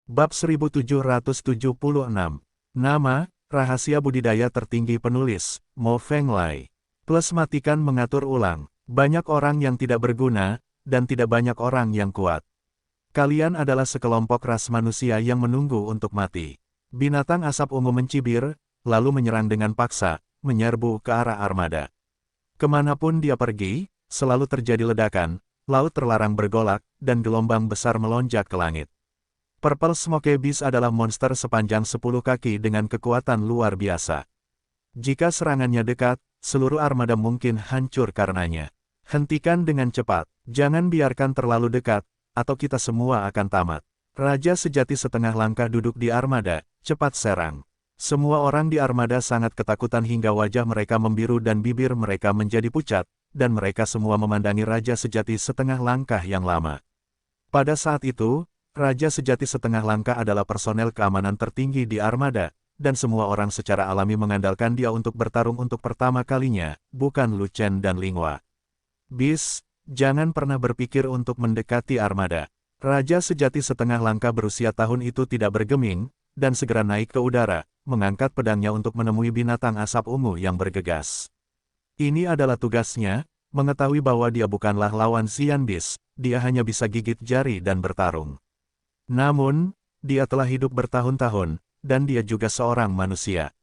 Bab 1776. Nama, rahasia budidaya tertinggi penulis, Mo Feng Lai. Plus matikan mengatur ulang. Banyak orang yang tidak berguna, dan tidak banyak orang yang kuat. Kalian adalah sekelompok ras manusia yang menunggu untuk mati. Binatang asap ungu mencibir, lalu menyerang dengan paksa, menyerbu ke arah armada. Kemanapun dia pergi, selalu terjadi ledakan, laut terlarang bergolak, dan gelombang besar melonjak ke langit. Purple Smoke Beast adalah monster sepanjang 10 kaki dengan kekuatan luar biasa. Jika serangannya dekat, seluruh armada mungkin hancur karenanya. Hentikan dengan cepat, jangan biarkan terlalu dekat, atau kita semua akan tamat. Raja sejati setengah langkah duduk di armada, cepat serang. Semua orang di armada sangat ketakutan hingga wajah mereka membiru dan bibir mereka menjadi pucat, dan mereka semua memandangi Raja sejati setengah langkah yang lama. Pada saat itu, Raja sejati setengah langkah adalah personel keamanan tertinggi di armada, dan semua orang secara alami mengandalkan dia untuk bertarung untuk pertama kalinya, bukan Lu Chen dan Linghua. Bis, jangan pernah berpikir untuk mendekati armada. Raja sejati setengah langkah berusia tahun itu tidak bergeming, dan segera naik ke udara, mengangkat pedangnya untuk menemui binatang asap ungu yang bergegas. Ini adalah tugasnya, mengetahui bahwa dia bukanlah lawan Xian Bis, dia hanya bisa gigit jari dan bertarung. Namun, dia telah hidup bertahun-tahun, dan dia juga seorang manusia.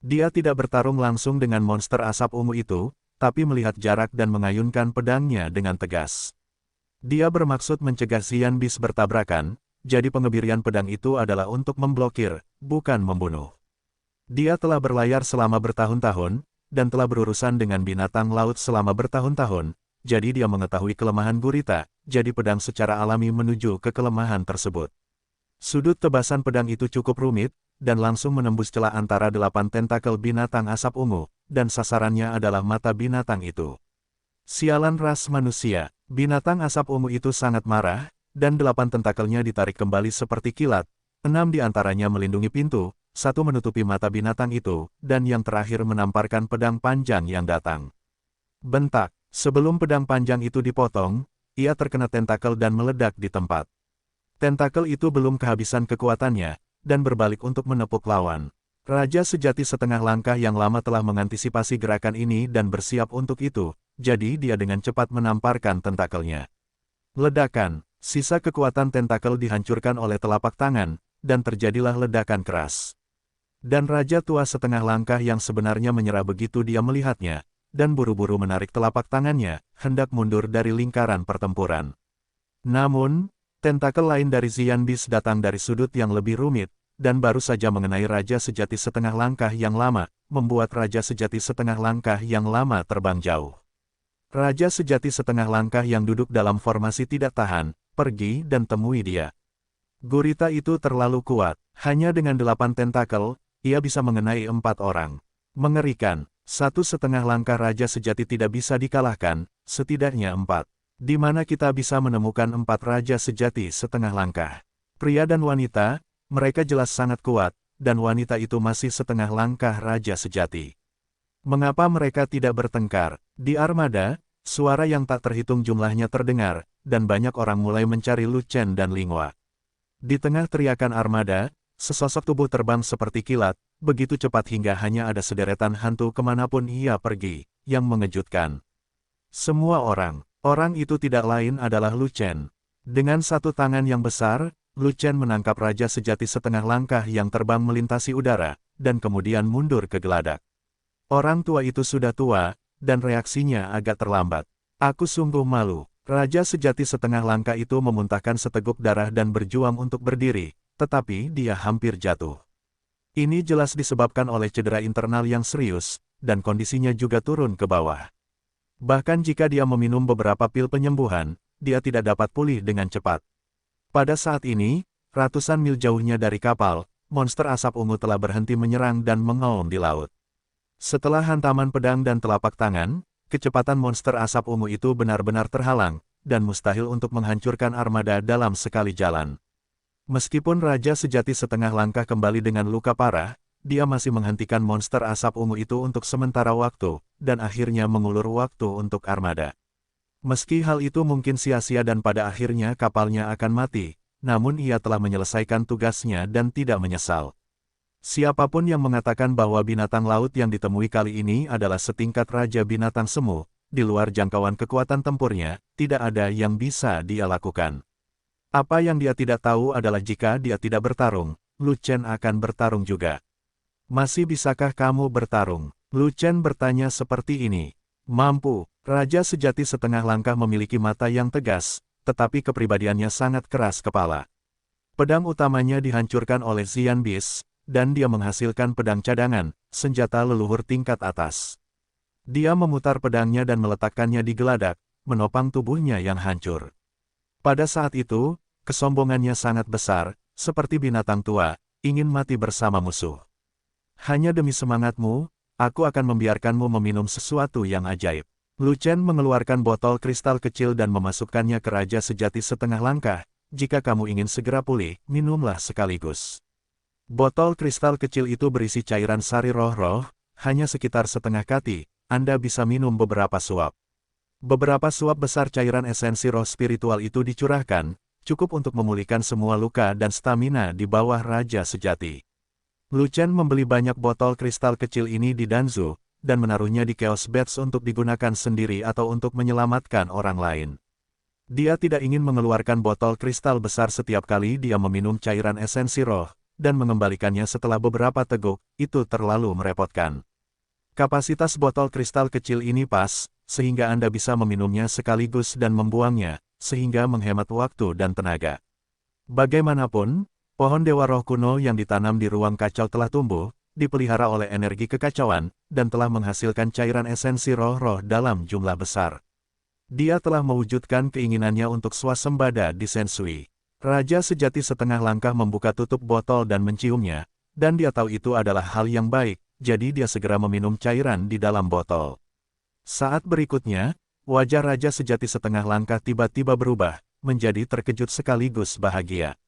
Dia tidak bertarung langsung dengan monster asap ungu itu, tapi melihat jarak dan mengayunkan pedangnya dengan tegas. Dia bermaksud mencegah Xian Bis bertabrakan, jadi pengebirian pedang itu adalah untuk memblokir, bukan membunuh. Dia telah berlayar selama bertahun-tahun, dan telah berurusan dengan binatang laut selama bertahun-tahun, jadi dia mengetahui kelemahan gurita, jadi pedang secara alami menuju ke kelemahan tersebut. Sudut tebasan pedang itu cukup rumit, dan langsung menembus celah antara 8 tentakel binatang asap ungu, dan sasarannya adalah mata binatang itu. Sialan ras manusia, binatang asap ungu itu sangat marah, dan 8 tentakelnya ditarik kembali seperti kilat, 6 di antaranya melindungi pintu, 1 menutupi mata binatang itu, dan yang terakhir menamparkan pedang panjang yang datang. Bentak, sebelum pedang panjang itu dipotong, ia terkena tentakel dan meledak di tempat. Tentakel itu belum kehabisan kekuatannya, dan berbalik untuk menepuk lawan. Raja sejati setengah langkah yang lama telah mengantisipasi gerakan ini dan bersiap untuk itu, jadi dia dengan cepat menamparkan tentakelnya. Ledakan, sisa kekuatan tentakel dihancurkan oleh telapak tangan, dan terjadilah ledakan keras. Dan Raja tua setengah langkah yang sebenarnya menyerah begitu dia melihatnya, dan buru-buru menarik telapak tangannya, hendak mundur dari lingkaran pertempuran. Namun, tentakel lain dari Xian Bis datang dari sudut yang lebih rumit, dan baru saja mengenai Raja sejati setengah langkah yang lama, membuat Raja sejati setengah langkah yang lama terbang jauh. Raja sejati setengah langkah yang duduk dalam formasi tidak tahan, pergi dan temui dia. Gurita itu terlalu kuat, hanya dengan 8 tentakel, ia bisa mengenai 4 orang. Mengerikan, 1,5 langkah Raja sejati tidak bisa dikalahkan, setidaknya 4. Di mana kita bisa menemukan 4 Raja sejati setengah langkah? Pria dan wanita, mereka jelas sangat kuat, dan wanita itu masih setengah langkah Raja sejati. Mengapa mereka tidak bertengkar? Di armada, suara yang tak terhitung jumlahnya terdengar, dan banyak orang mulai mencari Lu Chen dan Linghua. Di tengah teriakan armada, sesosok tubuh terbang seperti kilat, begitu cepat hingga hanya ada sederetan hantu kemanapun ia pergi, yang mengejutkan. Semua orang itu tidak lain adalah Lu Chen. Dengan satu tangan yang besar, Lu Chen menangkap Raja sejati setengah langkah yang terbang melintasi udara, dan kemudian mundur ke geladak. Orang tua itu sudah tua, dan reaksinya agak terlambat. Aku sungguh malu. Raja sejati setengah langkah itu memuntahkan seteguk darah dan berjuang untuk berdiri, tetapi dia hampir jatuh. Ini jelas disebabkan oleh cedera internal yang serius, dan kondisinya juga turun ke bawah. Bahkan jika dia meminum beberapa pil penyembuhan, dia tidak dapat pulih dengan cepat. Pada saat ini, ratusan mil jauhnya dari kapal, monster asap ungu telah berhenti menyerang dan mengaum di laut. Setelah hantaman pedang dan telapak tangan, kecepatan monster asap ungu itu benar-benar terhalang, dan mustahil untuk menghancurkan armada dalam sekali jalan. Meskipun Raja sejati setengah langkah kembali dengan luka parah, dia masih menghentikan monster asap ungu itu untuk sementara waktu, dan akhirnya mengulur waktu untuk armada. Meski hal itu mungkin sia-sia dan pada akhirnya kapalnya akan mati, namun ia telah menyelesaikan tugasnya dan tidak menyesal. Siapapun yang mengatakan bahwa binatang laut yang ditemui kali ini adalah setingkat Raja Binatang Semu, di luar jangkauan kekuatan tempurnya, tidak ada yang bisa dia lakukan. Apa yang dia tidak tahu adalah jika dia tidak bertarung, Lu Chen akan bertarung juga. Masih bisakah kamu bertarung? Lu Chen bertanya seperti ini. Mampu, Raja Sejati Setengah Langkah memiliki mata yang tegas, tetapi kepribadiannya sangat keras kepala. Pedang utamanya dihancurkan oleh Xian Bis, dan dia menghasilkan pedang cadangan, senjata leluhur tingkat atas. Dia memutar pedangnya dan meletakkannya di geladak, menopang tubuhnya yang hancur. Pada saat itu, kesombongannya sangat besar, seperti binatang tua, ingin mati bersama musuh. Hanya demi semangatmu, aku akan membiarkanmu meminum sesuatu yang ajaib. Lu Chen mengeluarkan botol kristal kecil dan memasukkannya ke Raja Sejati Setengah Langkah. Jika kamu ingin segera pulih, minumlah sekaligus. Botol kristal kecil itu berisi cairan sari roh-roh, hanya sekitar setengah kati, Anda bisa minum beberapa suap. Beberapa suap besar cairan esensi roh spiritual itu dicurahkan, cukup untuk memulihkan semua luka dan stamina di bawah Raja Sejati. Lu Chen membeli banyak botol kristal kecil ini di Danzu, dan menaruhnya di Chaos Beds untuk digunakan sendiri atau untuk menyelamatkan orang lain. Dia tidak ingin mengeluarkan botol kristal besar setiap kali dia meminum cairan esensi roh, dan mengembalikannya setelah beberapa teguk, itu terlalu merepotkan. Kapasitas botol kristal kecil ini pas, sehingga Anda bisa meminumnya sekaligus dan membuangnya, sehingga menghemat waktu dan tenaga. Bagaimanapun, pohon Dewa Roh kuno yang ditanam di ruang kacau telah tumbuh, dipelihara oleh energi kekacauan, dan telah menghasilkan cairan esensi roh-roh dalam jumlah besar. Dia telah mewujudkan keinginannya untuk swasembada di Sensui. Raja Sejati Setengah Langkah membuka tutup botol dan menciumnya, dan dia tahu itu adalah hal yang baik, jadi dia segera meminum cairan di dalam botol. Saat berikutnya, wajah Raja Sejati Setengah Langkah tiba-tiba berubah, menjadi terkejut sekaligus bahagia.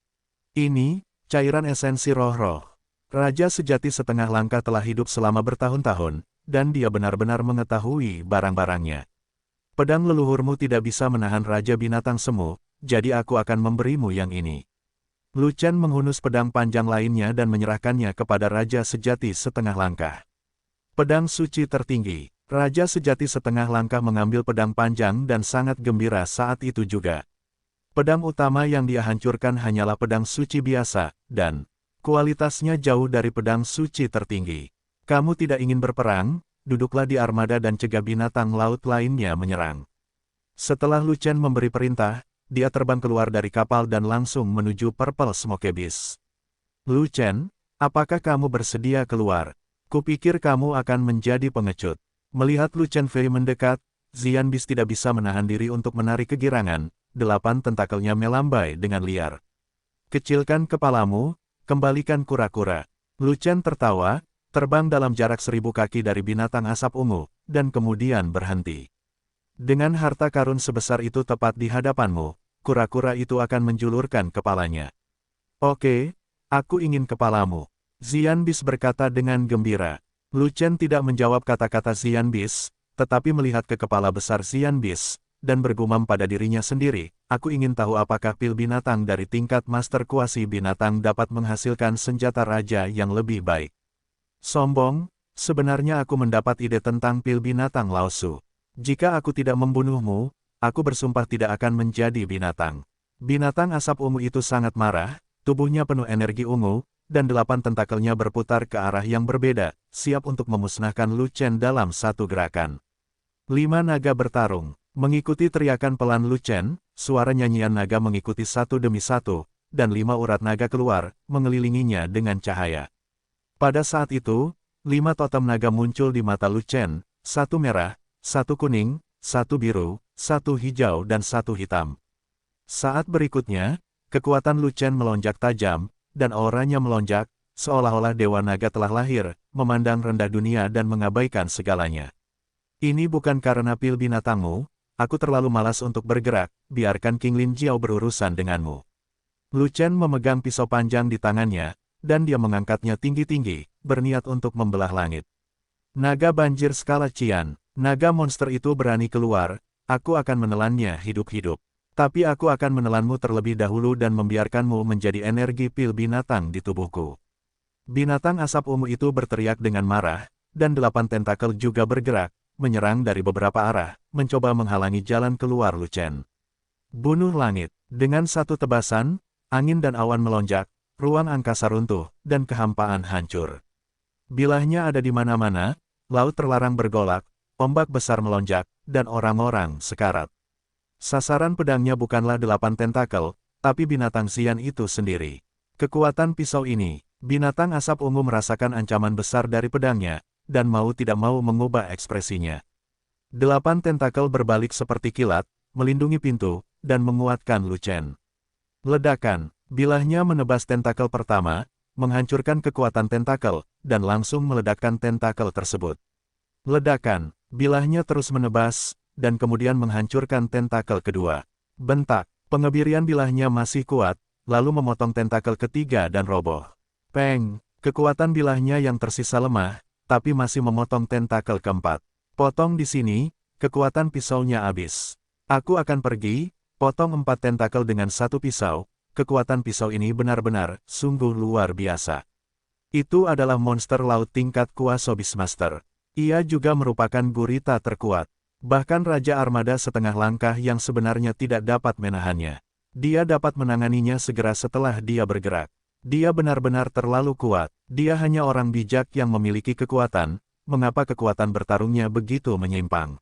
Ini, cairan esensi roh-roh. Raja Sejati Setengah Langkah telah hidup selama bertahun-tahun, dan dia benar-benar mengetahui barang-barangnya. Pedang leluhurmu tidak bisa menahan Raja Binatang Semu, jadi aku akan memberimu yang ini. Lu Chen menghunus pedang panjang lainnya dan menyerahkannya kepada Raja Sejati Setengah Langkah. Pedang suci tertinggi. Raja Sejati Setengah Langkah mengambil pedang panjang dan sangat gembira saat itu juga. Pedang utama yang dia hancurkan hanyalah pedang suci biasa, dan kualitasnya jauh dari pedang suci tertinggi. Kamu tidak ingin berperang? Duduklah di armada dan cegah binatang laut lainnya menyerang. Setelah Lu Chen memberi perintah, dia terbang keluar dari kapal dan langsung menuju Purple Smoke Abyss. Lu Chen, apakah kamu bersedia keluar? Kupikir kamu akan menjadi pengecut. Melihat Lu Chen Fei mendekat, Xian Bis tidak bisa menahan diri untuk menarik kegirangan, 8 tentakelnya melambai dengan liar. Kecilkan kepalamu, kembalikan kura-kura. Lu Chen tertawa, terbang dalam jarak 1000 kaki dari binatang asap ungu, dan kemudian berhenti. Dengan harta karun sebesar itu tepat di hadapanmu, kura-kura itu akan menjulurkan kepalanya. Oke, aku ingin kepalamu. Xian Bis berkata dengan gembira. Lu Chen tidak menjawab kata-kata Xian Bis, tetapi melihat ke kepala besar Xian Bis, dan bergumam pada dirinya sendiri, aku ingin tahu apakah pil binatang dari tingkat master kuasi binatang dapat menghasilkan senjata raja yang lebih baik. Sombong, sebenarnya aku mendapat ide tentang pil binatang Laosu. Jika aku tidak membunuhmu, aku bersumpah tidak akan menjadi binatang. Binatang asap ungu itu sangat marah, tubuhnya penuh energi ungu, dan 8 tentakelnya berputar ke arah yang berbeda, siap untuk memusnahkan Lu Chen dalam satu gerakan. 5 naga bertarung. Mengikuti teriakan pelan Lu Chen, suara nyanyian naga mengikuti satu demi satu, dan 5 urat naga keluar, mengelilinginya dengan cahaya. Pada saat itu, 5 totem naga muncul di mata Lu Chen, 1 merah, 1 kuning, 1 biru, 1 hijau dan 1 hitam. Saat berikutnya, kekuatan Lu Chen melonjak tajam, dan auranya melonjak, seolah-olah Dewa Naga telah lahir, memandang rendah dunia dan mengabaikan segalanya. Ini bukan karena pil binatangmu, aku terlalu malas untuk bergerak, biarkan King Lin Jiao berurusan denganmu. Lu Chen memegang pisau panjang di tangannya, dan dia mengangkatnya tinggi-tinggi, berniat untuk membelah langit. Naga banjir skala Qian, naga monster itu berani keluar, aku akan menelannya hidup-hidup. Tapi aku akan menelanmu terlebih dahulu dan membiarkanmu menjadi energi pil binatang di tubuhku. Binatang asap ungu itu berteriak dengan marah, dan 8 tentakel juga bergerak, menyerang dari beberapa arah, mencoba menghalangi jalan keluar Lu Chen. Bunuh langit. Dengan satu tebasan, angin dan awan melonjak, ruang angkasa runtuh, dan kehampaan hancur. Bilahnya ada di mana-mana, laut terlarang bergolak, ombak besar melonjak, dan orang-orang sekarat. Sasaran pedangnya bukanlah 8 tentakel, tapi binatang Xian itu sendiri. Kekuatan pisau ini, binatang asap ungu merasakan ancaman besar dari pedangnya, dan mau tidak mau mengubah ekspresinya. 8 tentakel berbalik seperti kilat, melindungi pintu, dan menguatkan Lu Chen. Ledakan, bilahnya menebas tentakel pertama, menghancurkan kekuatan tentakel, dan langsung meledakkan tentakel tersebut. Ledakan, bilahnya terus menebas, dan kemudian menghancurkan tentakel kedua. Bentak, pengebirian bilahnya masih kuat, lalu memotong tentakel ketiga dan roboh. Peng, kekuatan bilahnya yang tersisa lemah, tapi masih memotong tentakel keempat. Potong di sini, kekuatan pisaunya habis. Aku akan pergi, potong 4 tentakel dengan satu pisau, kekuatan pisau ini benar-benar, sungguh luar biasa. Itu adalah monster laut tingkat kuasa Beastmaster. Ia juga merupakan gurita terkuat. Bahkan Raja Armada setengah langkah yang sebenarnya tidak dapat menahannya. Dia dapat menanganinya segera setelah dia bergerak. Dia benar-benar terlalu kuat. Dia hanya orang bijak yang memiliki kekuatan. Mengapa kekuatan bertarungnya begitu menyimpang?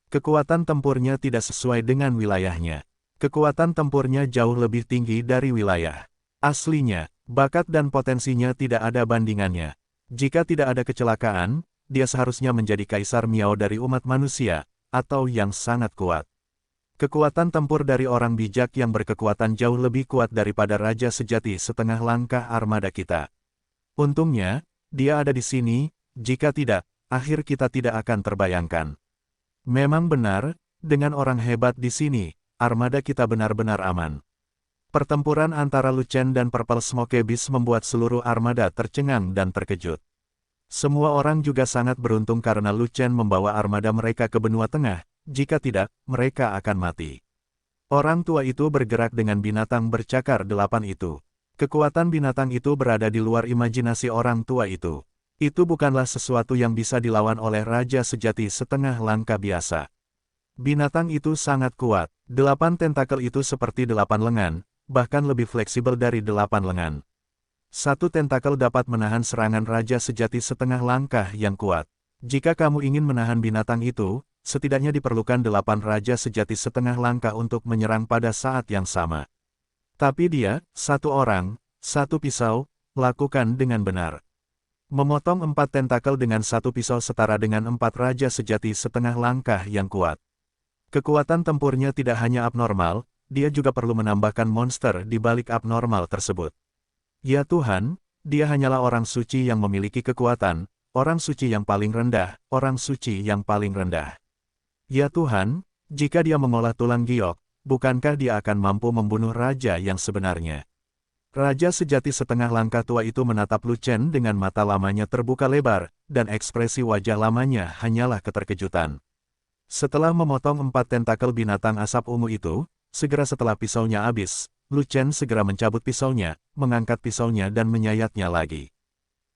Kekuatan tempurnya tidak sesuai dengan wilayahnya. Kekuatan tempurnya jauh lebih tinggi dari wilayah aslinya. Bakat dan potensinya tidak ada bandingannya. Jika tidak ada kecelakaan, dia seharusnya menjadi Kaisar Miao dari umat manusia, atau yang sangat kuat. Kekuatan tempur dari orang bijak yang berkekuatan jauh lebih kuat daripada Raja Sejati setengah langkah armada kita. Untungnya, dia ada di sini, jika tidak, akhir kita tidak akan terbayangkan. Memang benar, dengan orang hebat di sini, armada kita benar-benar aman. Pertempuran antara Lu Chen dan Purple Smoke Beast membuat seluruh armada tercengang dan terkejut. Semua orang juga sangat beruntung karena Lu Chen membawa armada mereka ke benua tengah, jika tidak, mereka akan mati. Orang tua itu bergerak dengan binatang bercakar 8 itu. Kekuatan binatang itu berada di luar imajinasi orang tua itu. Itu bukanlah sesuatu yang bisa dilawan oleh Raja Sejati setengah langkah biasa. Binatang itu sangat kuat. 8 tentakel itu seperti 8 lengan, bahkan lebih fleksibel dari 8 lengan. Satu tentakel dapat menahan serangan Raja Sejati setengah langkah yang kuat. Jika kamu ingin menahan binatang itu, setidaknya diperlukan 8 Raja Sejati setengah langkah untuk menyerang pada saat yang sama. Tapi dia, satu orang, satu pisau, lakukan dengan benar. Memotong 4 tentakel dengan satu pisau setara dengan 4 Raja Sejati setengah langkah yang kuat. Kekuatan tempurnya tidak hanya abnormal, dia juga perlu menambahkan monster di balik abnormal tersebut. Ya Tuhan, dia hanyalah orang suci yang memiliki kekuatan, orang suci yang paling rendah, orang suci yang paling rendah. Ya Tuhan, jika dia mengolah tulang giok, bukankah dia akan mampu membunuh raja yang sebenarnya? Raja Sejati setengah langkah tua itu menatap Lu Chen dengan mata lamanya terbuka lebar, dan ekspresi wajah lamanya hanyalah keterkejutan. Setelah memotong 4 tentakel binatang asap ungu itu, segera setelah pisaunya habis, Lu Chen segera mencabut pisaunya, mengangkat pisaunya dan menyayatnya lagi.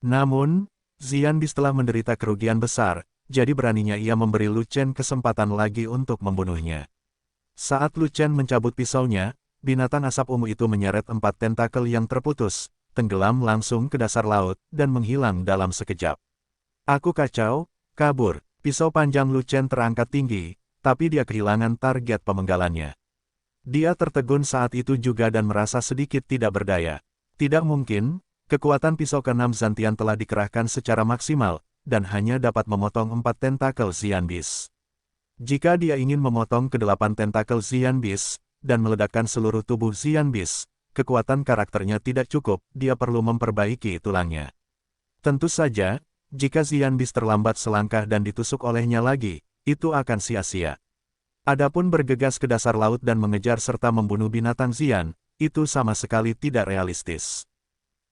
Namun, Xian Bi telah menderita kerugian besar, jadi beraninya ia memberi Lu Chen kesempatan lagi untuk membunuhnya. Saat Lu Chen mencabut pisaunya, binatang asap ungu itu menyeret 4 tentakel yang terputus, tenggelam langsung ke dasar laut, dan menghilang dalam sekejap. Aku kacau, kabur. Pisau panjang Lu Chen terangkat tinggi, tapi dia kehilangan target pemenggalannya. Dia tertegun saat itu juga dan merasa sedikit tidak berdaya. Tidak mungkin, kekuatan pisau ke-6 Zantian telah dikerahkan secara maksimal, dan hanya dapat memotong 4 tentakel Xian Beast. Jika dia ingin memotong ke-8 tentakel Xian Beast, dan meledakkan seluruh tubuh Xian Beast, kekuatan karakternya tidak cukup, dia perlu memperbaiki tulangnya. Tentu saja, jika Xian Beast terlambat selangkah dan ditusuk olehnya lagi, itu akan sia-sia. Adapun bergegas ke dasar laut dan mengejar serta membunuh binatang Xian, itu sama sekali tidak realistis.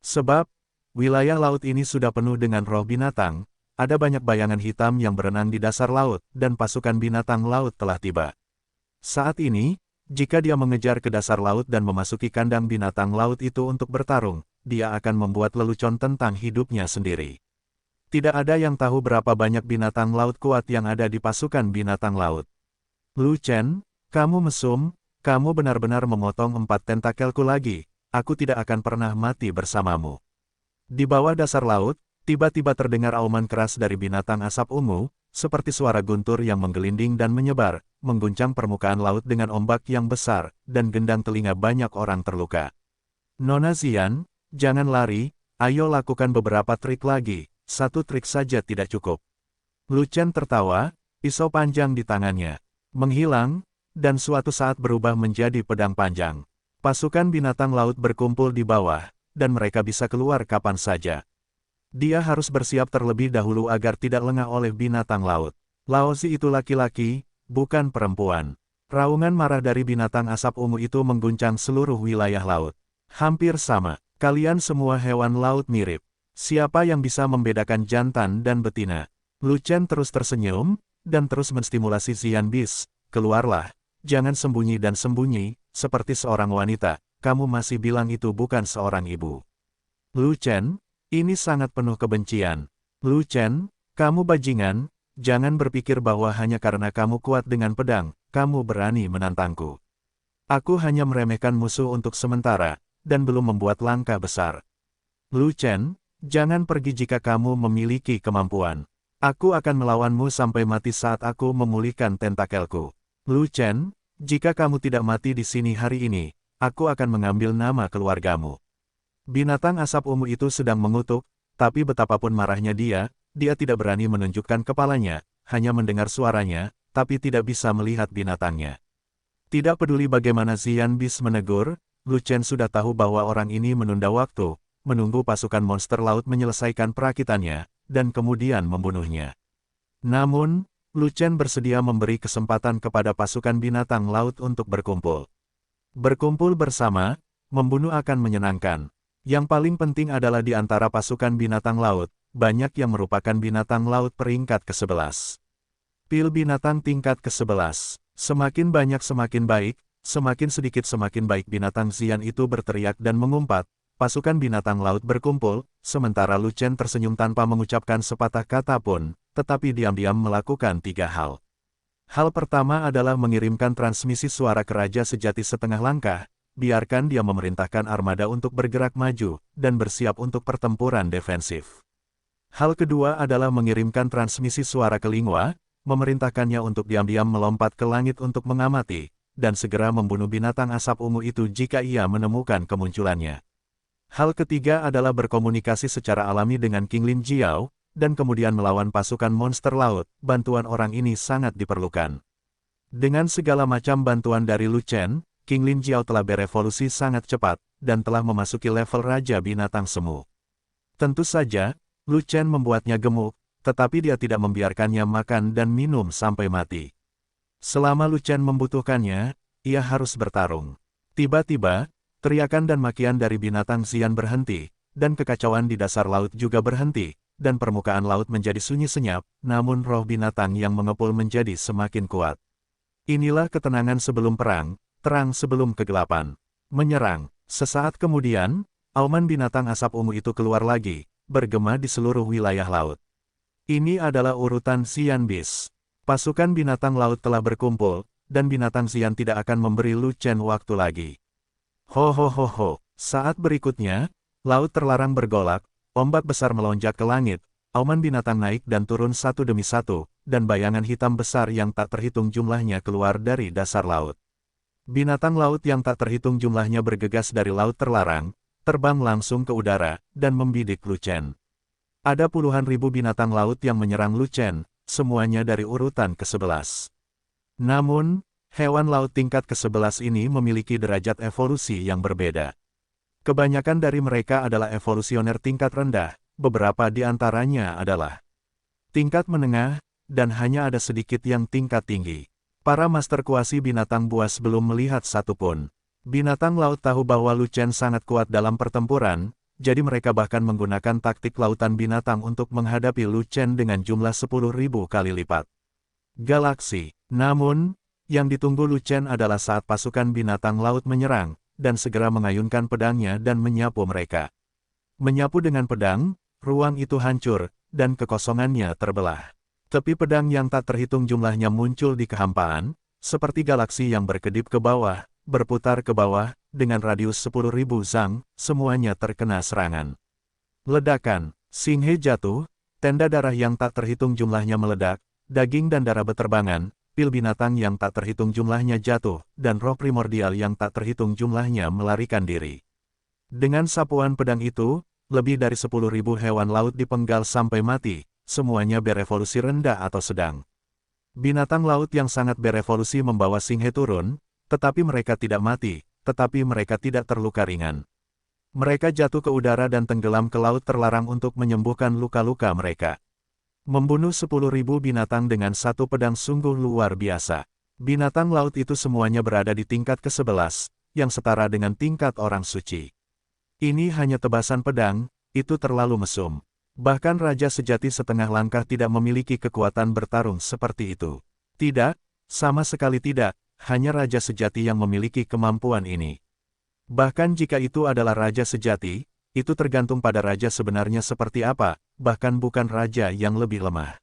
Sebab, wilayah laut ini sudah penuh dengan roh binatang, ada banyak bayangan hitam yang berenang di dasar laut, dan pasukan binatang laut telah tiba. Saat ini, Jika dia mengejar ke dasar laut dan memasuki kandang binatang laut itu untuk bertarung, dia akan membuat lelucon tentang hidupnya sendiri. Tidak ada yang tahu berapa banyak binatang laut kuat yang ada di pasukan binatang laut. Lu Chen, kamu mesum, kamu benar-benar memotong 4 tentakelku lagi, aku tidak akan pernah mati bersamamu. Di bawah dasar laut, tiba-tiba terdengar auman keras dari binatang asap ungu, seperti suara guntur yang menggelinding dan menyebar, mengguncang permukaan laut dengan ombak yang besar, dan gendang telinga banyak orang terluka. Nona Xian, jangan lari, ayo lakukan beberapa trik lagi, satu trik saja tidak cukup. Lu Chen tertawa, pisau panjang di tangannya menghilang, dan suatu saat berubah menjadi pedang panjang. Pasukan binatang laut berkumpul di bawah, dan mereka bisa keluar kapan saja. Dia harus bersiap terlebih dahulu agar tidak lengah oleh binatang laut. Laozi itu laki-laki, bukan perempuan. Raungan marah dari binatang asap ungu itu mengguncang seluruh wilayah laut. Hampir sama, kalian semua hewan laut mirip. Siapa yang bisa membedakan jantan dan betina? Lu Chen terus tersenyum, dan terus menstimulasi Xian Bis. Keluarlah, jangan sembunyi dan sembunyi, seperti seorang wanita, kamu masih bilang itu bukan seorang ibu. Lu Chen, ini sangat penuh kebencian. Lu Chen, kamu bajingan, jangan berpikir bahwa hanya karena kamu kuat dengan pedang, kamu berani menantangku. Aku hanya meremehkan musuh untuk sementara, dan belum membuat langkah besar. Lu Chen, jangan pergi jika kamu memiliki kemampuan. Aku akan melawanmu sampai mati saat aku memulihkan tentakelku. Lu Chen, jika kamu tidak mati di sini hari ini, aku akan mengambil nama keluargamu. Binatang asap ungu itu sedang mengutuk, tapi betapapun marahnya dia tidak berani menunjukkan kepalanya, hanya mendengar suaranya, tapi tidak bisa melihat binatangnya. Tidak peduli bagaimana Xian Bis menegur, Lu Chen sudah tahu bahwa orang ini menunda waktu, menunggu pasukan monster laut menyelesaikan perakitannya, dan kemudian membunuhnya. Namun, Lu Chen bersedia memberi kesempatan kepada pasukan binatang laut untuk berkumpul. Berkumpul bersama, membunuh akan menyenangkan. Yang paling penting adalah di antara pasukan binatang laut, banyak yang merupakan binatang laut peringkat ke-11. Pil binatang tingkat ke-11. Semakin banyak semakin baik, semakin sedikit semakin baik binatang Xian itu berteriak dan mengumpat. Pasukan binatang laut berkumpul, sementara Lu Chen tersenyum tanpa mengucapkan sepatah kata pun, tetapi diam-diam melakukan 3 hal. Hal pertama adalah mengirimkan transmisi suara ke Raja Sejati setengah langkah, biarkan dia memerintahkan armada untuk bergerak maju, dan bersiap untuk pertempuran defensif. Hal kedua adalah mengirimkan transmisi suara ke Lingua, memerintahkannya untuk diam-diam melompat ke langit untuk mengamati, dan segera membunuh binatang asap ungu itu jika ia menemukan kemunculannya. Hal ketiga adalah berkomunikasi secara alami dengan King Lin Jiao, dan kemudian melawan pasukan monster laut. Bantuan orang ini sangat diperlukan. Dengan segala macam bantuan dari Lu Chen, King Lin Jiao telah berevolusi sangat cepat, dan telah memasuki level Raja Binatang Semu. Tentu saja, Lu Chen membuatnya gemuk, tetapi dia tidak membiarkannya makan dan minum sampai mati. Selama Lu Chen membutuhkannya, ia harus bertarung. Tiba-tiba, teriakan dan makian dari binatang Xian berhenti, dan kekacauan di dasar laut juga berhenti, dan permukaan laut menjadi sunyi senyap, namun roh binatang yang mengepul menjadi semakin kuat. Inilah ketenangan sebelum perang, terang sebelum kegelapan. Menyerang. Sesaat kemudian, auman binatang asap ungu itu keluar lagi, bergema di seluruh wilayah laut. Ini adalah urutan Xian Bis. Pasukan binatang laut telah berkumpul, dan binatang Xian tidak akan memberi Lu Chen waktu lagi. Ho ho ho ho, saat berikutnya, laut terlarang bergolak, ombak besar melonjak ke langit, auman binatang naik dan turun satu demi satu, dan bayangan hitam besar yang tak terhitung jumlahnya keluar dari dasar laut. Binatang laut yang tak terhitung jumlahnya bergegas dari laut terlarang, terbang langsung ke udara, dan membidik Lu Chen. Ada puluhan ribu binatang laut yang menyerang Lu Chen, semuanya dari urutan ke-11. Namun, hewan laut tingkat ke-11 ini memiliki derajat evolusi yang berbeda. Kebanyakan dari mereka adalah evolusioner tingkat rendah, beberapa di antaranya adalah tingkat menengah, dan hanya ada sedikit yang tingkat tinggi. Para master kuasi binatang buas belum melihat satupun. Binatang laut tahu bahwa Lu Chen sangat kuat dalam pertempuran, jadi mereka bahkan menggunakan taktik lautan binatang untuk menghadapi Lu Chen dengan jumlah 10.000 kali lipat. Galaksi. Namun, Yang ditunggu Lu Chen adalah saat pasukan binatang laut menyerang, dan segera mengayunkan pedangnya dan menyapu mereka. Menyapu dengan pedang, ruang itu hancur, dan kekosongannya terbelah. Tepi pedang yang tak terhitung jumlahnya muncul di kehampaan, seperti galaksi yang berkedip ke bawah, berputar ke bawah, dengan radius 10.000 zang, semuanya terkena serangan. Ledakan, Xing He jatuh, tenda darah yang tak terhitung jumlahnya meledak, daging dan darah beterbangan, pil binatang yang tak terhitung jumlahnya jatuh, dan roh primordial yang tak terhitung jumlahnya melarikan diri. Dengan sapuan pedang itu, lebih dari 10.000 hewan laut dipenggal sampai mati, semuanya berevolusi rendah atau sedang. Binatang laut yang sangat berevolusi membawa Xing He turun, tetapi mereka tidak mati, tetapi mereka tidak terluka ringan. Mereka jatuh ke udara dan tenggelam ke laut terlarang untuk menyembuhkan luka-luka mereka. Membunuh 10.000 binatang dengan satu pedang sungguh luar biasa. Binatang laut itu semuanya berada di tingkat ke-11, yang setara dengan tingkat orang suci. Ini hanya tebasan pedang, itu terlalu mesum. Bahkan Raja Sejati setengah langkah tidak memiliki kekuatan bertarung seperti itu. Tidak, sama sekali tidak, hanya Raja Sejati yang memiliki kemampuan ini. Bahkan jika itu adalah Raja Sejati, itu tergantung pada raja sebenarnya seperti apa, bahkan bukan raja yang lebih lemah.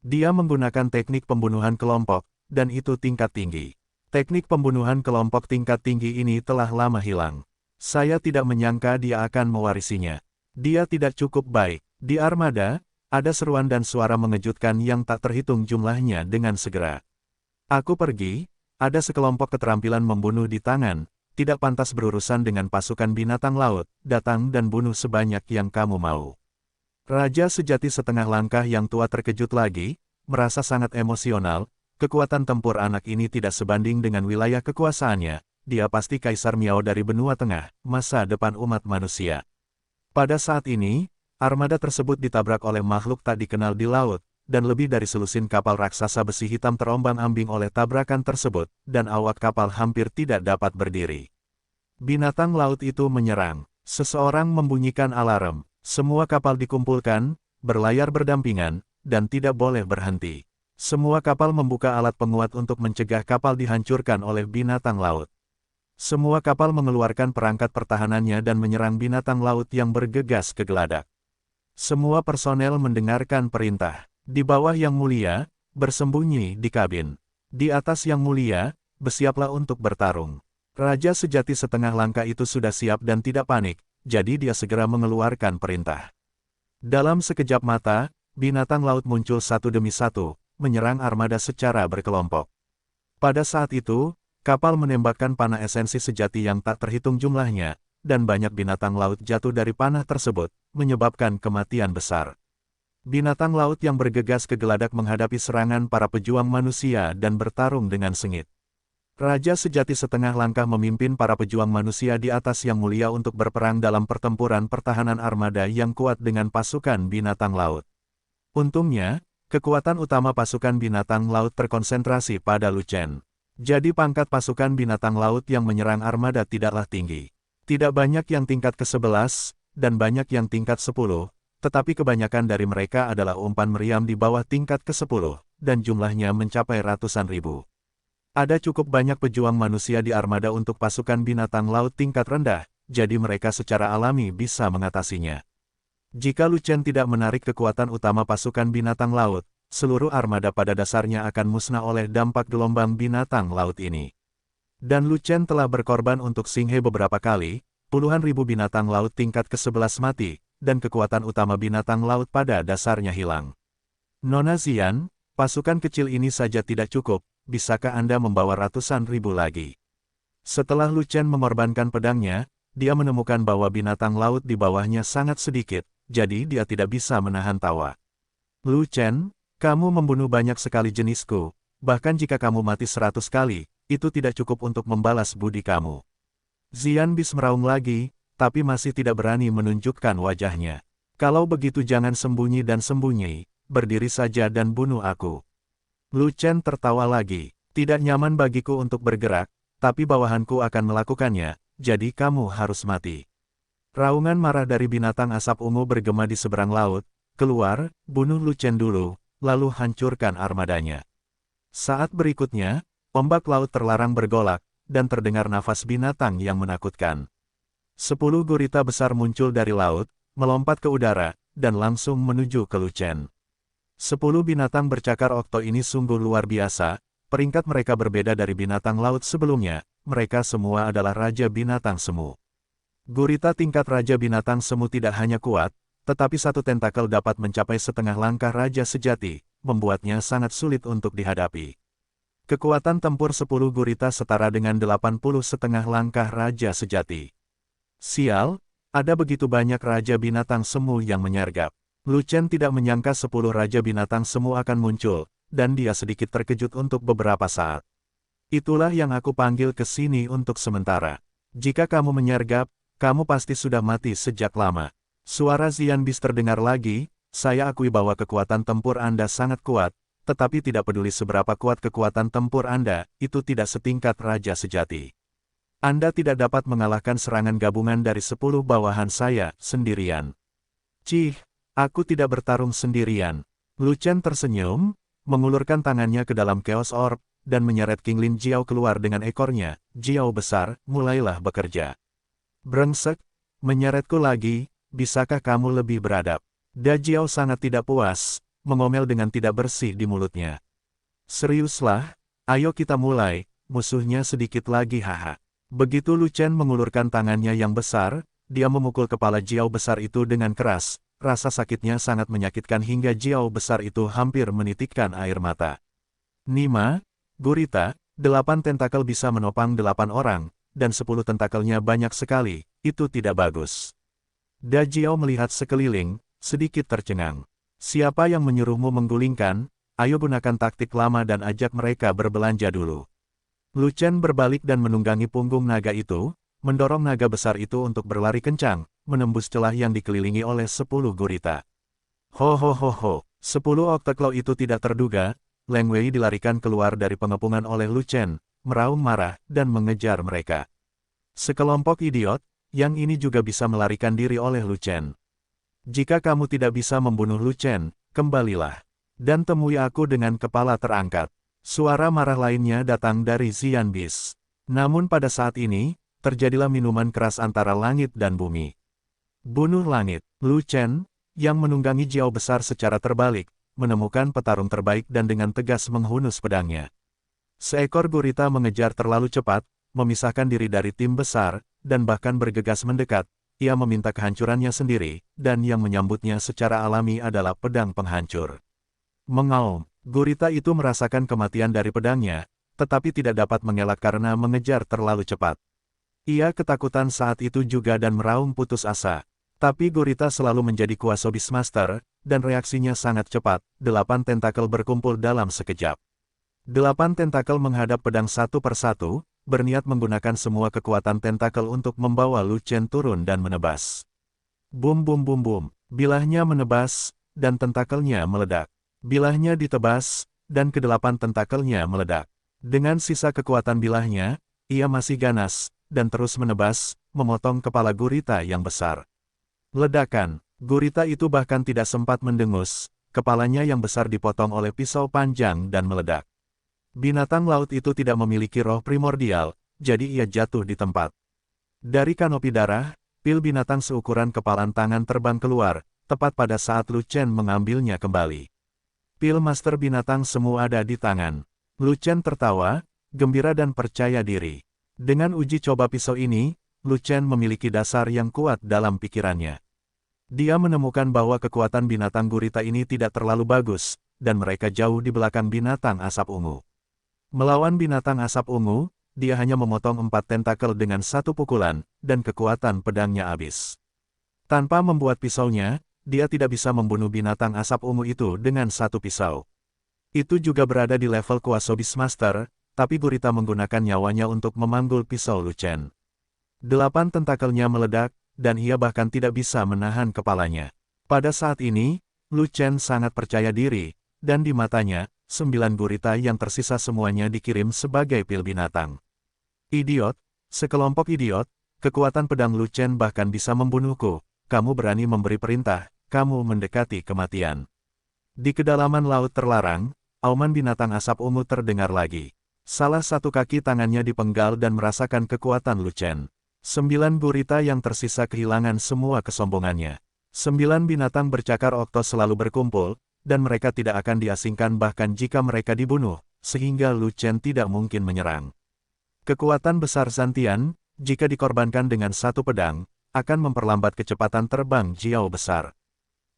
Dia menggunakan teknik pembunuhan kelompok, dan itu tingkat tinggi. Teknik pembunuhan kelompok tingkat tinggi ini telah lama hilang. Saya tidak menyangka dia akan mewarisinya. Dia tidak cukup baik. Di armada, ada seruan dan suara mengejutkan yang tak terhitung jumlahnya dengan segera. Aku pergi, ada sekelompok keterampilan membunuh di tangan, tidak pantas berurusan dengan pasukan binatang laut, datang dan bunuh sebanyak yang kamu mau. Raja Sejati setengah langkah yang tua terkejut lagi, merasa sangat emosional, kekuatan tempur anak ini tidak sebanding dengan wilayah kekuasaannya, dia pasti Kaisar Miao dari benua tengah, masa depan umat manusia. Pada saat ini, armada tersebut ditabrak oleh makhluk tak dikenal di laut, dan lebih dari selusin kapal raksasa besi hitam terombang-ambing oleh tabrakan tersebut, dan awak kapal hampir tidak dapat berdiri. Binatang laut itu menyerang. Seseorang membunyikan alarm. Semua kapal dikumpulkan, berlayar berdampingan, dan tidak boleh berhenti. Semua kapal membuka alat penguat untuk mencegah kapal dihancurkan oleh binatang laut. Semua kapal mengeluarkan perangkat pertahanannya dan menyerang binatang laut yang bergegas ke geladak. Semua personel mendengarkan perintah. Di bawah Yang Mulia, bersembunyi di kabin. Di atas Yang Mulia, bersiaplah untuk bertarung. Raja Sejati setengah langkah itu sudah siap dan tidak panik, jadi dia segera mengeluarkan perintah. Dalam sekejap mata, binatang laut muncul satu demi satu, menyerang armada secara berkelompok. Pada saat itu, kapal menembakkan panah esensi sejati yang tak terhitung jumlahnya, dan banyak binatang laut jatuh dari panah tersebut, menyebabkan kematian besar. Binatang laut yang bergegas ke geladak menghadapi serangan para pejuang manusia dan bertarung dengan sengit. Raja Sejati setengah langkah memimpin para pejuang manusia di atas Yang Mulia untuk berperang dalam pertempuran pertahanan armada yang kuat dengan pasukan binatang laut. Untungnya, kekuatan utama pasukan binatang laut terkonsentrasi pada Lu Chen. Jadi pangkat pasukan binatang laut yang menyerang armada tidaklah tinggi. Tidak banyak yang tingkat ke-11, dan banyak yang tingkat 10. Tetapi kebanyakan dari mereka adalah umpan meriam di bawah tingkat ke-10, dan jumlahnya mencapai ratusan ribu. Ada cukup banyak pejuang manusia di armada untuk pasukan binatang laut tingkat rendah, jadi mereka secara alami bisa mengatasinya. Jika Lu Chen tidak menarik kekuatan utama pasukan binatang laut, seluruh armada pada dasarnya akan musnah oleh dampak gelombang binatang laut ini. Dan Lu Chen telah berkorban untuk Xing He beberapa kali, puluhan ribu binatang laut tingkat ke-11 mati, dan kekuatan utama binatang laut pada dasarnya hilang. Nona Xian, pasukan kecil ini saja tidak cukup, bisakah Anda membawa ratusan ribu lagi? Setelah Lu Chen mengorbankan pedangnya, dia menemukan bahwa binatang laut di bawahnya sangat sedikit, jadi dia tidak bisa menahan tawa. Lu Chen, kamu membunuh banyak sekali jenisku, bahkan jika kamu mati 100 kali, itu tidak cukup untuk membalas budi kamu. Xian Bis meraung lagi, tapi masih tidak berani menunjukkan wajahnya. Kalau begitu jangan sembunyi dan sembunyi, berdiri saja dan bunuh aku. Lu Chen tertawa lagi. Tidak nyaman bagiku untuk bergerak, tapi bawahanku akan melakukannya, jadi kamu harus mati. Raungan marah dari binatang asap ungu bergema di seberang laut. Keluar, bunuh Lu Chen dulu, lalu hancurkan armadanya. Saat berikutnya, Ombak laut terlarang bergolak, dan terdengar nafas binatang yang menakutkan. 10 gurita besar muncul dari laut, melompat ke udara, dan langsung menuju ke Lucien. 10 binatang bercakar okto ini sungguh luar biasa, peringkat mereka berbeda dari binatang laut sebelumnya, mereka semua adalah Raja Binatang Semu. Gurita tingkat Raja Binatang Semu tidak hanya kuat, tetapi satu tentakel dapat mencapai setengah langkah Raja Sejati, membuatnya sangat sulit untuk dihadapi. Kekuatan tempur 10 gurita setara dengan 80 setengah langkah Raja Sejati. Sial, ada begitu banyak Raja Binatang Semu yang menyergap. Lucien tidak menyangka 10 Raja Binatang Semu akan muncul, dan dia sedikit terkejut untuk beberapa saat. Itulah yang aku panggil ke sini untuk sementara. Jika kamu menyergap, kamu pasti sudah mati sejak lama. Suara Xian Bis terdengar lagi, saya akui bahwa kekuatan tempur Anda sangat kuat, tetapi tidak peduli seberapa kuat kekuatan tempur Anda, itu tidak setingkat Raja Sejati. Anda tidak dapat mengalahkan serangan gabungan dari 10 bawahan saya, sendirian. Cih, aku tidak bertarung sendirian. Lucien tersenyum, mengulurkan tangannya ke dalam Chaos Orb, dan menyeret King Lin Jiao keluar dengan ekornya. Jiao besar, mulailah bekerja. Brengsek, menyeretku lagi, bisakah kamu lebih beradab? Da Jiao sangat tidak puas, mengomel dengan tidak bersih di mulutnya. Seriuslah, ayo kita mulai, musuhnya sedikit lagi haha. Begitu Lucien mengulurkan tangannya yang besar, dia memukul kepala Jiao besar itu dengan keras, rasa sakitnya sangat menyakitkan hingga Jiao besar itu hampir menitikkan air mata. Nima, gurita, 8 tentakel bisa menopang 8 orang, dan 10 tentakelnya banyak sekali, itu tidak bagus. Da Jiao melihat sekeliling, sedikit tercengang. Siapa yang menyuruhmu menggulingkan? Ayo gunakan taktik lama dan ajak mereka berbelanja dulu. Lucien berbalik dan menunggangi punggung naga itu, mendorong naga besar itu untuk berlari kencang, menembus celah yang dikelilingi oleh 10 gurita. Ho ho ho ho, 10 Octoclaw itu tidak terduga, Leng Wei dilarikan keluar dari pengepungan oleh Lucien, meraung marah, dan mengejar mereka. Sekelompok idiot, yang ini juga bisa melarikan diri oleh Lucien. Jika kamu tidak bisa membunuh Lucien, kembalilah. Dan temui aku dengan kepala terangkat. Suara marah lainnya datang dari Xian Bis. Namun pada saat ini, terjadilah minuman keras antara langit dan bumi. Bunuh langit. Lucien, yang menunggangi Jiao besar secara terbalik, menemukan petarung terbaik dan dengan tegas menghunus pedangnya. Seekor gurita mengejar terlalu cepat, memisahkan diri dari tim besar, dan bahkan bergegas mendekat. Ia meminta kehancurannya sendiri, dan yang menyambutnya secara alami adalah pedang penghancur. Mengaum, gurita itu merasakan kematian dari pedangnya, tetapi tidak dapat mengelak karena mengejar terlalu cepat. Ia ketakutan saat itu juga dan meraung putus asa. Tapi gurita selalu menjadi kuasa Beastmaster, dan reaksinya sangat cepat. 8 tentakel berkumpul dalam sekejap. 8 tentakel menghadap pedang satu persatu, berniat menggunakan semua kekuatan tentakel untuk membawa Lucien turun dan menebas. Bum bum bum bum, bilahnya menebas, dan tentakelnya meledak. Bilahnya ditebas, dan ke-8 tentakelnya meledak. Dengan sisa kekuatan bilahnya, ia masih ganas, dan terus menebas, memotong kepala gurita yang besar. Ledakan, gurita itu bahkan tidak sempat mendengus, kepalanya yang besar dipotong oleh pisau panjang dan meledak. Binatang laut itu tidak memiliki roh primordial, jadi ia jatuh di tempat. Dari kanopi darah, pil binatang seukuran kepalan tangan terbang keluar, tepat pada saat Lucien mengambilnya kembali. Pil master binatang semu ada di tangan. Lucien tertawa, gembira dan percaya diri. Dengan uji coba pisau ini, Lucien memiliki dasar yang kuat dalam pikirannya. Dia menemukan bahwa kekuatan binatang gurita ini tidak terlalu bagus, dan mereka jauh di belakang binatang asap ungu. Melawan binatang asap ungu, dia hanya memotong 4 tentakel dengan satu pukulan, dan kekuatan pedangnya habis. Tanpa membuat pisaunya, dia tidak bisa membunuh binatang asap ungu itu dengan satu pisau. Itu juga berada di level kuasa Beastmaster, tapi gurita menggunakan nyawanya untuk memanggul pisau Lucien. 8 tentakelnya meledak, dan ia bahkan tidak bisa menahan kepalanya. Pada saat ini, Lucien sangat percaya diri, dan di matanya, 9 gurita yang tersisa semuanya dikirim sebagai pil binatang. Idiot, sekelompok idiot, kekuatan pedang Lucien bahkan bisa membunuhku, kamu berani memberi perintah, kamu mendekati kematian. Di kedalaman laut terlarang, auman binatang asap ungu terdengar lagi. Salah satu kaki tangannya dipenggal dan merasakan kekuatan Lu Chen. 9 gurita yang tersisa kehilangan semua kesombongannya. 9 binatang bercakar oktos selalu berkumpul, dan mereka tidak akan diasingkan bahkan jika mereka dibunuh, sehingga Lu Chen tidak mungkin menyerang. Kekuatan besar Zantian, jika dikorbankan dengan satu pedang, akan memperlambat kecepatan terbang Jiao besar.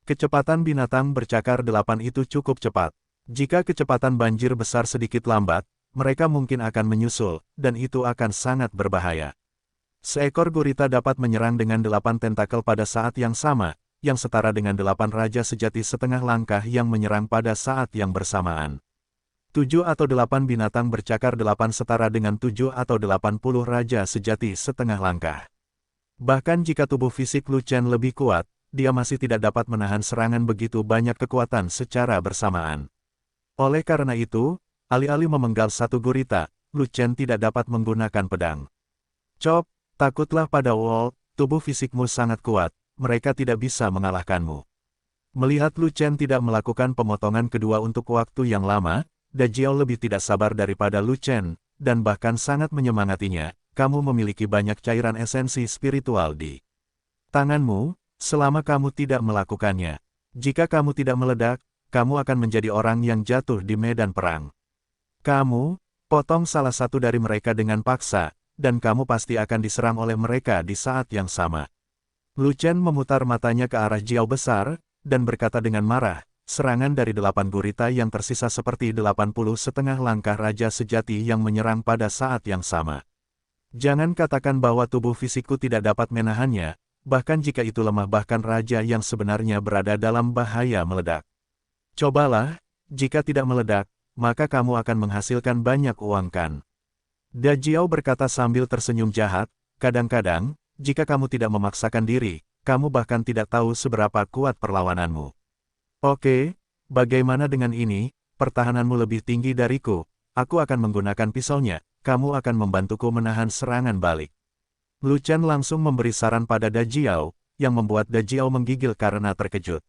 Kecepatan binatang bercakar 8 itu cukup cepat. Jika kecepatan banjir besar sedikit lambat, mereka mungkin akan menyusul, dan itu akan sangat berbahaya. Seekor gurita dapat menyerang dengan 8 tentakel pada saat yang sama, yang setara dengan 8 raja sejati setengah langkah yang menyerang pada saat yang bersamaan. 7 atau 8 binatang bercakar 8 setara dengan 7 atau 80 raja sejati setengah langkah. Bahkan jika tubuh fisik Lu Chen lebih kuat, dia masih tidak dapat menahan serangan begitu banyak kekuatan secara bersamaan. Oleh karena itu, alih-alih memenggal satu gurita, Lu Chen tidak dapat menggunakan pedang. Chop, takutlah pada Wall, tubuh fisikmu sangat kuat, mereka tidak bisa mengalahkanmu. Melihat Lu Chen tidak melakukan pemotongan kedua untuk waktu yang lama, Da Jiao lebih tidak sabar daripada Lu Chen, dan bahkan sangat menyemangatinya, kamu memiliki banyak cairan esensi spiritual di tanganmu, selama kamu tidak melakukannya. Jika kamu tidak meledak, kamu akan menjadi orang yang jatuh di medan perang. Kamu, potong salah satu dari mereka dengan paksa, dan kamu pasti akan diserang oleh mereka di saat yang sama. Lu Chen memutar matanya ke arah Jiao besar, dan berkata dengan marah, serangan dari 8 gurita yang tersisa seperti 80 setengah langkah raja sejati yang menyerang pada saat yang sama. Jangan katakan bahwa tubuh fisikku tidak dapat menahannya, bahkan jika itu lemah bahkan raja yang sebenarnya berada dalam bahaya meledak. Cobalah, jika tidak meledak, maka kamu akan menghasilkan banyak uang kan? Da Jiao berkata sambil tersenyum jahat, kadang-kadang, jika kamu tidak memaksakan diri, kamu bahkan tidak tahu seberapa kuat perlawananmu. Oke, bagaimana dengan ini, pertahananmu lebih tinggi dariku, aku akan menggunakan pisaunya, kamu akan membantuku menahan serangan balik. Lu Chen langsung memberi saran pada Da Jiao, yang membuat Da Jiao menggigil karena terkejut.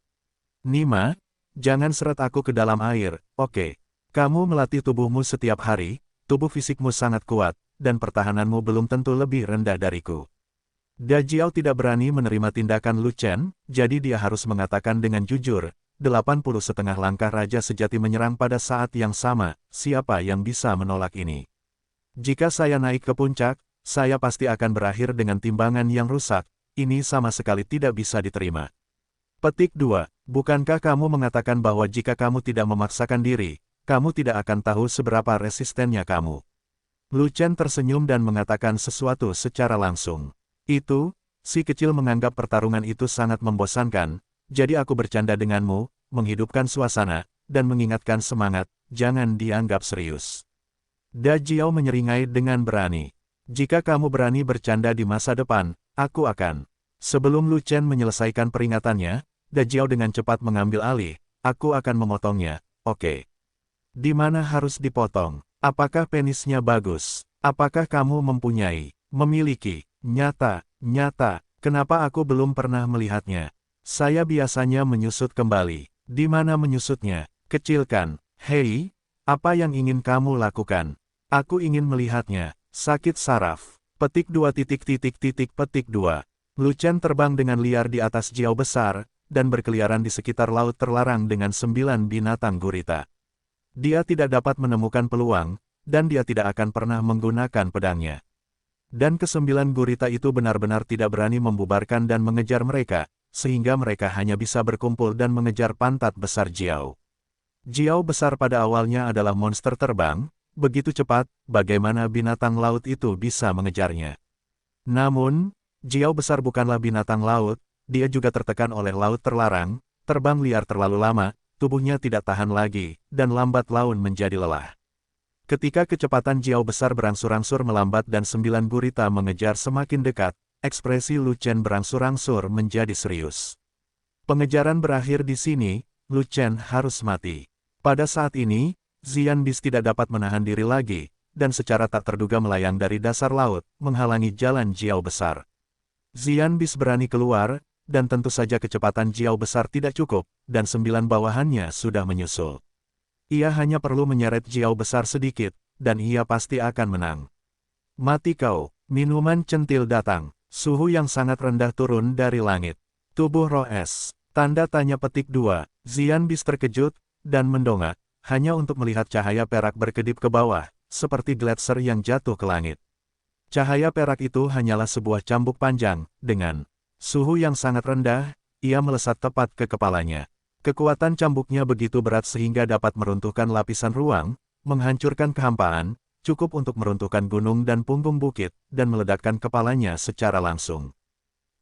Nima, jangan seret aku ke dalam air, oke. Kamu melatih tubuhmu setiap hari, tubuh fisikmu sangat kuat, dan pertahananmu belum tentu lebih rendah dariku. Da Jiao tidak berani menerima tindakan Lu Chen, jadi dia harus mengatakan dengan jujur, 80 setengah langkah raja sejati menyerang pada saat yang sama, siapa yang bisa menolak ini? Jika saya naik ke puncak, saya pasti akan berakhir dengan timbangan yang rusak, ini sama sekali tidak bisa diterima. Petik 2, bukankah kamu mengatakan bahwa jika kamu tidak memaksakan diri, kamu tidak akan tahu seberapa resistennya kamu? Lu Chen tersenyum dan mengatakan sesuatu secara langsung. Itu, si kecil menganggap pertarungan itu sangat membosankan, jadi aku bercanda denganmu, menghidupkan suasana, dan mengingatkan semangat, jangan dianggap serius. Da Jiao menyeringai dengan berani. Jika kamu berani bercanda di masa depan, aku akan. Sebelum Lu Chen menyelesaikan peringatannya, Da Jiao dengan cepat mengambil alih, aku akan memotongnya, oke. Di mana harus dipotong? Apakah penisnya bagus? Apakah kamu memiliki, nyata, kenapa aku belum pernah melihatnya? Saya biasanya menyusut kembali. Di mana menyusutnya? Kecilkan. Hei, apa yang ingin kamu lakukan? Aku ingin melihatnya. Sakit saraf. Petik 2 petik 2. Lu Chen terbang dengan liar di atas Jiao besar, dan berkeliaran di sekitar laut terlarang dengan 9 binatang gurita. Dia tidak dapat menemukan peluang, dan dia tidak akan pernah menggunakan pedangnya. Dan ke-9 gurita itu benar-benar tidak berani membubarkan dan mengejar mereka, sehingga mereka hanya bisa berkumpul dan mengejar pantat besar Jiao. Jiao besar pada awalnya adalah monster terbang, begitu cepat, bagaimana binatang laut itu bisa mengejarnya. Namun, Jiao besar bukanlah binatang laut, dia juga tertekan oleh laut terlarang, terbang liar terlalu lama, tubuhnya tidak tahan lagi, dan lambat laun menjadi lelah. Ketika kecepatan Jiao besar berangsur-angsur melambat dan 9 gurita mengejar semakin dekat, ekspresi Lu Chen berangsur-angsur menjadi serius. Pengejaran berakhir di sini, Lu Chen harus mati. Pada saat ini, Xian Bis tidak dapat menahan diri lagi, dan secara tak terduga melayang dari dasar laut, menghalangi jalan Jiao besar. Xian Bis berani keluar, dan tentu saja kecepatan Jiao besar tidak cukup, dan 9 bawahannya sudah menyusul. Ia hanya perlu menyeret Jiao besar sedikit, dan ia pasti akan menang. Mati kau, minuman centil datang. Suhu yang sangat rendah turun dari langit. Tubuh roh es. Tanda tanya petik 2. Xian Bis terkejut, dan mendongak, hanya untuk melihat cahaya perak berkedip ke bawah, seperti gletser yang jatuh ke langit. Cahaya perak itu hanyalah sebuah cambuk panjang, dengan suhu yang sangat rendah, ia melesat tepat ke kepalanya. Kekuatan cambuknya begitu berat sehingga dapat meruntuhkan lapisan ruang, menghancurkan kehampaan, cukup untuk meruntuhkan gunung dan punggung bukit, dan meledakkan kepalanya secara langsung.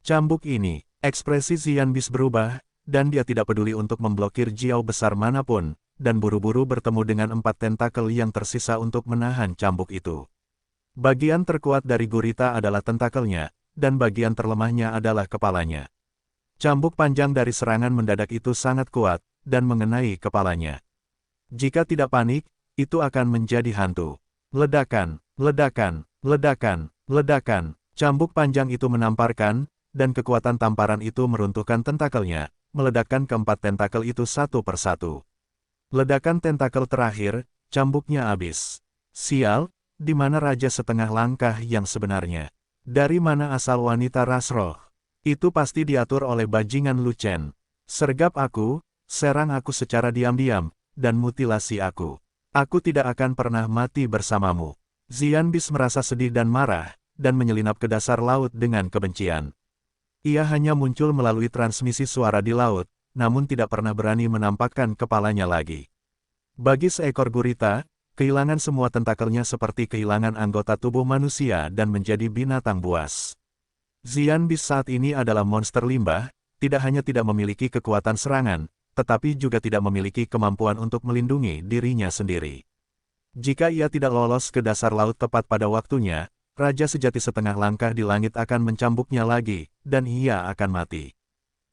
Cambuk ini, ekspresi Xian Bis berubah, dan dia tidak peduli untuk memblokir Jiao besar manapun, dan buru-buru bertemu dengan 4 tentakel yang tersisa untuk menahan cambuk itu. Bagian terkuat dari gurita adalah tentakelnya, dan bagian terlemahnya adalah kepalanya. Cambuk panjang dari serangan mendadak itu sangat kuat, dan mengenai kepalanya. Jika tidak panik, itu akan menjadi hantu. Ledakan, ledakan, ledakan, ledakan. Cambuk panjang itu menamparkan, dan kekuatan tamparan itu meruntuhkan tentakelnya, meledakkan keempat tentakel itu satu persatu. Ledakan tentakel terakhir, cambuknya habis. Sial, di mana raja setengah langkah yang sebenarnya? Dari mana asal wanita ras roh? Itu pasti diatur oleh bajingan Lu Chen. Sergap aku, serang aku secara diam-diam, dan mutilasi aku. Aku tidak akan pernah mati bersamamu. Xian Bis merasa sedih dan marah, dan menyelinap ke dasar laut dengan kebencian. Ia hanya muncul melalui transmisi suara di laut, namun tidak pernah berani menampakkan kepalanya lagi. Bagi seekor gurita, kehilangan semua tentakelnya seperti kehilangan anggota tubuh manusia dan menjadi binatang buas. Xian Bis saat ini adalah monster limbah, tidak hanya tidak memiliki kekuatan serangan, tetapi juga tidak memiliki kemampuan untuk melindungi dirinya sendiri. Jika ia tidak lolos ke dasar laut tepat pada waktunya, Raja sejati setengah langkah di langit akan mencambuknya lagi, dan ia akan mati.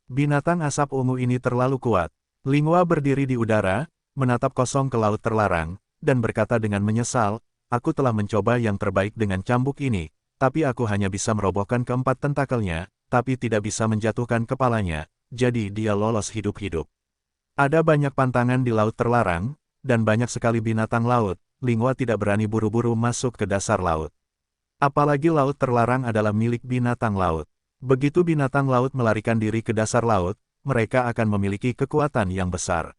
Binatang asap ungu ini terlalu kuat. Lingua berdiri di udara, menatap kosong ke laut terlarang, dan berkata dengan menyesal, aku telah mencoba yang terbaik dengan cambuk ini, tapi aku hanya bisa merobohkan keempat tentakelnya, tapi tidak bisa menjatuhkan kepalanya, jadi dia lolos hidup-hidup. Ada banyak pantangan di laut terlarang, dan banyak sekali binatang laut, Lingua tidak berani buru-buru masuk ke dasar laut. Apalagi laut terlarang adalah milik binatang laut. Begitu binatang laut melarikan diri ke dasar laut, mereka akan memiliki kekuatan yang besar.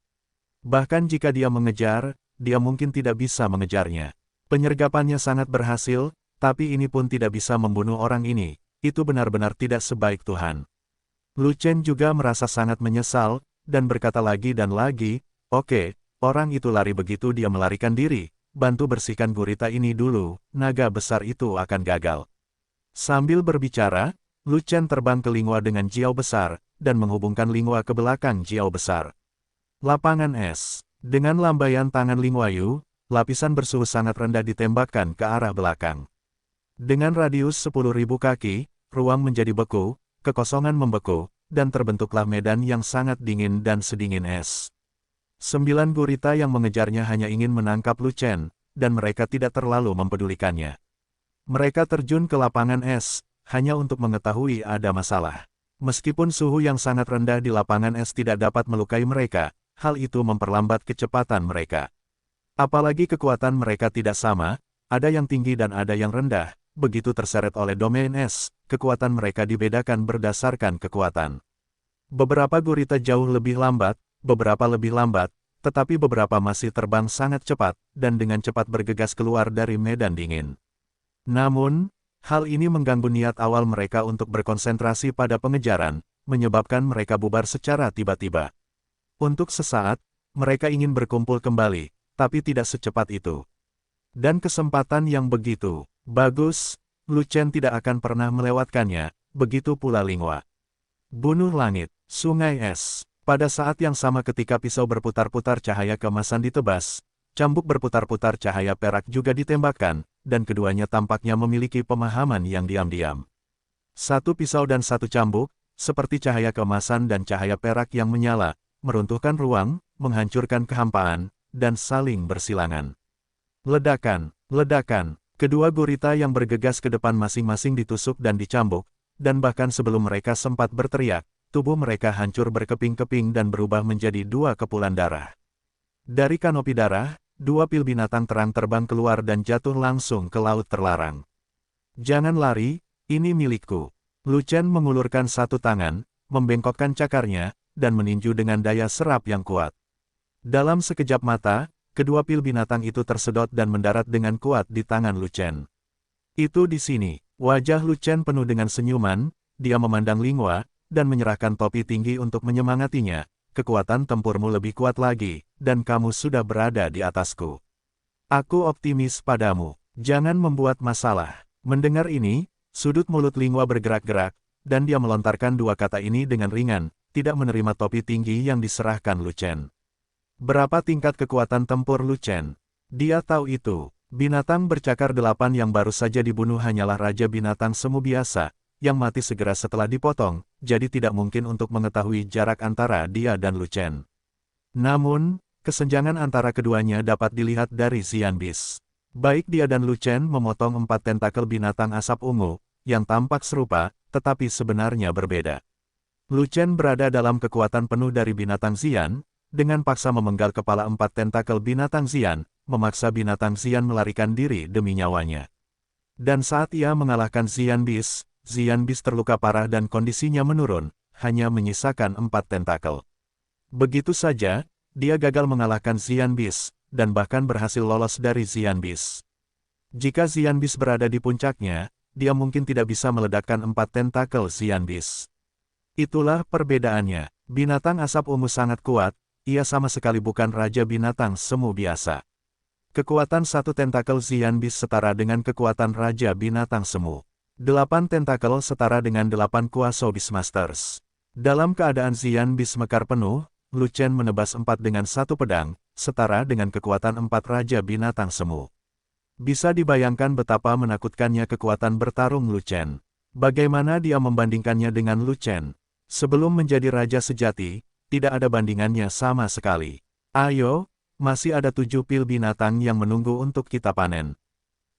Bahkan jika dia mengejar, dia mungkin tidak bisa mengejarnya. Penyergapannya sangat berhasil, tapi ini pun tidak bisa membunuh orang ini, itu benar-benar tidak sebaik Tuhan. Lu Chen juga merasa sangat menyesal, dan berkata lagi dan lagi, oke, orang itu lari begitu dia melarikan diri, bantu bersihkan gurita ini dulu, naga besar itu akan gagal. Sambil berbicara, Lu Chen terbang ke Lingua dengan Jiao besar, dan menghubungkan Lingua ke belakang Jiao besar. Lapangan es. Dengan lambaian tangan Lingua Yu, lapisan bersuhu sangat rendah ditembakkan ke arah belakang. Dengan radius 10.000 kaki, ruang menjadi beku, kekosongan membeku, dan terbentuklah medan yang sangat dingin dan sedingin es. 9 gurita yang mengejarnya hanya ingin menangkap Lu Chen, dan mereka tidak terlalu mempedulikannya. Mereka terjun ke lapangan es, hanya untuk mengetahui ada masalah. Meskipun suhu yang sangat rendah di lapangan es tidak dapat melukai mereka, hal itu memperlambat kecepatan mereka. Apalagi kekuatan mereka tidak sama, ada yang tinggi dan ada yang rendah. Begitu terseret oleh domain es, kekuatan mereka dibedakan berdasarkan kekuatan. Beberapa gurita jauh lebih lambat, beberapa lebih lambat, tetapi beberapa masih terbang sangat cepat, dan dengan cepat bergegas keluar dari medan dingin. Namun, hal ini mengganggu niat awal mereka untuk berkonsentrasi pada pengejaran, menyebabkan mereka bubar secara tiba-tiba. Untuk sesaat, mereka ingin berkumpul kembali, tapi tidak secepat itu. Dan kesempatan yang begitu bagus, Lu Chen tidak akan pernah melewatkannya, begitu pula Lingua. Bunuh langit, sungai es. Pada saat yang sama ketika pisau berputar-putar cahaya keemasan ditebas, cambuk berputar-putar cahaya perak juga ditembakkan, dan keduanya tampaknya memiliki pemahaman yang diam-diam. Satu pisau dan satu cambuk, seperti cahaya keemasan dan cahaya perak yang menyala, meruntuhkan ruang, menghancurkan kehampaan, dan saling bersilangan. Ledakan, ledakan. Kedua gurita yang bergegas ke depan masing-masing ditusuk dan dicambuk, dan bahkan sebelum mereka sempat berteriak, tubuh mereka hancur berkeping-keping dan berubah menjadi 2 kepulan darah. Dari kanopi darah, dua pil binatang terang terbang keluar dan jatuh langsung ke laut terlarang. Jangan lari, ini milikku. Lu Chen mengulurkan satu tangan, membengkokkan cakarnya, dan meninju dengan daya serap yang kuat. Dalam sekejap mata, kedua pil binatang itu tersedot dan mendarat dengan kuat di tangan Lu Chen. Itu di sini. Wajah Lu Chen penuh dengan senyuman, dia memandang Linghua, dan menyerahkan topi tinggi untuk menyemangatinya. Kekuatan tempurmu lebih kuat lagi, dan kamu sudah berada di atasku. Aku optimis padamu, jangan membuat masalah. Mendengar ini, sudut mulut Linghua bergerak-gerak, dan dia melontarkan dua kata ini dengan ringan, tidak menerima topi tinggi yang diserahkan Lu Chen. Berapa tingkat kekuatan tempur Lu Chen? Dia tahu itu. Binatang bercakar 8 yang baru saja dibunuh hanyalah Raja Binatang Semu biasa, yang mati segera setelah dipotong, jadi tidak mungkin untuk mengetahui jarak antara dia dan Lu Chen. Namun, kesenjangan antara keduanya dapat dilihat dari Xian Bis. Baik dia dan Lu Chen memotong 4 tentakel binatang asap ungu, yang tampak serupa, tetapi sebenarnya berbeda. Lu Chen berada dalam kekuatan penuh dari binatang Xian, dengan paksa memenggal kepala 4 tentakel binatang Xian, memaksa binatang Xian melarikan diri demi nyawanya. Dan saat ia mengalahkan Xian Bis terluka parah dan kondisinya menurun, hanya menyisakan 4 tentakel. Begitu saja, dia gagal mengalahkan Xian Bis, dan bahkan berhasil lolos dari Xian Bis. Jika Xian Bis berada di puncaknya, dia mungkin tidak bisa meledakkan 4 tentakel Xian Bis. Itulah perbedaannya. Binatang asap ungu sangat kuat, ia sama sekali bukan Raja Binatang Semu biasa. Kekuatan satu tentakel Xian Bis setara dengan kekuatan Raja Binatang Semu. 8 tentakel setara dengan 8 kuasa Beastmasters. Dalam keadaan Xian Bis mekar penuh, Lu Chen menebas 4 dengan satu pedang, setara dengan kekuatan 4 Raja Binatang Semu. Bisa dibayangkan betapa menakutkannya kekuatan bertarung Lu Chen. Bagaimana dia membandingkannya dengan Lu Chen? Sebelum menjadi Raja Sejati, tidak ada bandingannya sama sekali. Ayo, masih ada 7 pil binatang yang menunggu untuk kita panen.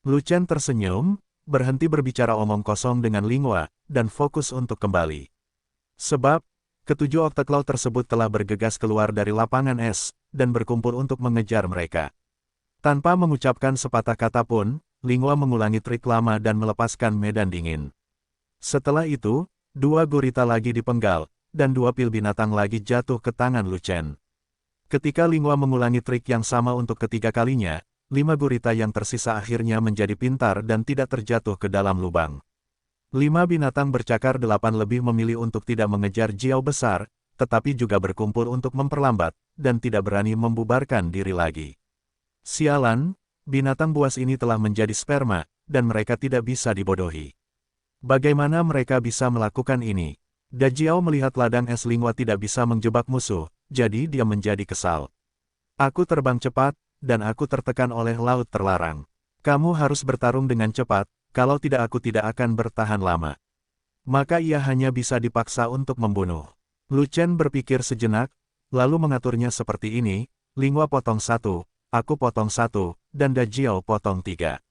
Lu Chen tersenyum, berhenti berbicara omong kosong dengan Linghua, dan fokus untuk kembali. Sebab, ketujuh Octoclaw tersebut telah bergegas keluar dari lapangan es, dan berkumpul untuk mengejar mereka. Tanpa mengucapkan sepatah kata pun, Linghua mengulangi trik lama dan melepaskan medan dingin. Setelah itu, 2 gurita lagi dipenggal, dan 2 pil binatang lagi jatuh ke tangan Lu Chen. Ketika Linghua mengulangi trik yang sama untuk ketiga kalinya, 5 gurita yang tersisa akhirnya menjadi pintar dan tidak terjatuh ke dalam lubang. 5 binatang bercakar 8 lebih memilih untuk tidak mengejar Jiao besar, tetapi juga berkumpul untuk memperlambat, dan tidak berani membubarkan diri lagi. Sialan, binatang buas ini telah menjadi sperma, dan mereka tidak bisa dibodohi. Bagaimana mereka bisa melakukan ini? Da Jiao melihat ladang es Linghua tidak bisa menjebak musuh, jadi dia menjadi kesal. Aku terbang cepat, dan aku tertekan oleh laut terlarang. Kamu harus bertarung dengan cepat, kalau tidak aku tidak akan bertahan lama. Maka ia hanya bisa dipaksa untuk membunuh. Lu Chen berpikir sejenak, lalu mengaturnya seperti ini, Linghua potong 1, aku potong 1, dan Da Jiao potong 3.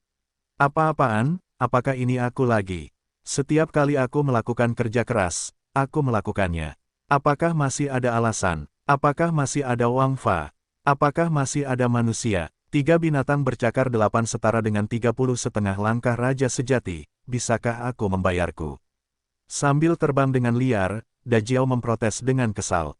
Apa-apaan, apakah ini aku lagi? Setiap kali aku melakukan kerja keras, aku melakukannya. Apakah masih ada alasan? Apakah masih ada Wang Fa? Apakah masih ada manusia? 3 binatang bercakar 8 setara dengan 30,5 langkah Raja Sejati, bisakah aku membayarku? Sambil terbang dengan liar, Da Jiao memprotes dengan kesal.